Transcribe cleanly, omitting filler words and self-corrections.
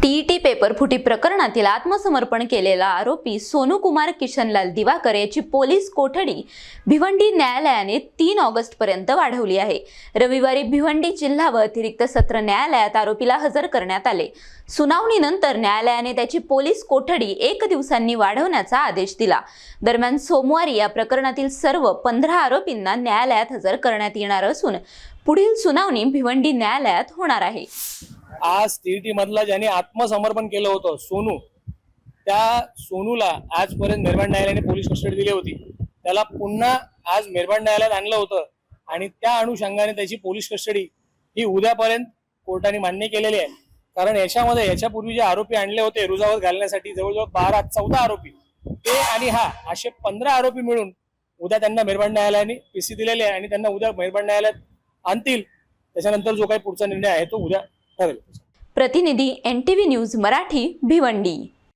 TET paper फुटी प्रकरणातील आत्मसमर्पण केलेला आरोपी सोनू कुमार किशनलाल दिवाकर याची पोलीस कोठडी भिवंडी न्यायालयाने 3 ऑगस्ट पर्यंत वाढवली आहे। रविवारी भिवंडी जिल्हा व अतिरिक्त सत्र न्यायालयात आरोपीला हजर करण्यात आले। सुनावणीनंतर न्यायालयाने त्याची पोलीस कोठडी 1 दिवसांनी वाढवण्याचा आदेश दिला। दरम्यान सोमवारी या प्रकरणातील सर्व 15 आरोपींना न्यायालयात हजर करण्यात येणार असून पुढील सुनावणी भिवंडी न्यायालयात होणार आहे। आज टीईटी मधला ज्याने आत्मसमर्पण केलं होतं सोनू, त्या सोनूला आजपर्यंत मेहरबान न्यायालयाने पोलीस कस्टडी दिली होती। त्याला पुन्हा आज मेहरबान न्यायालयात आणलं होतं आणि त्या अनुषंगाने त्याची पोलीस कस्टडी ही उद्यापर्यंत कोर्टाने मान्य केलेली आहे। कारण याच्यामध्ये याच्यापूर्वी जे आरोपी आणले होते रुजावत घालण्यासाठी जवळजवळ 14 आरोपी, ते आणि हा असे 15 आरोपी मिळून उद्या त्यांना मेहरबान न्यायालयाने पीसी दिलेली आहे आणि त्यांना उद्या मेहरबान न्यायालयात आणतील। त्याच्यानंतर जो काही पुढचा निर्णय आहे तो उद्या ठरेल। प्रतिनिधी NTV न्यूज मराठी भिवंडी।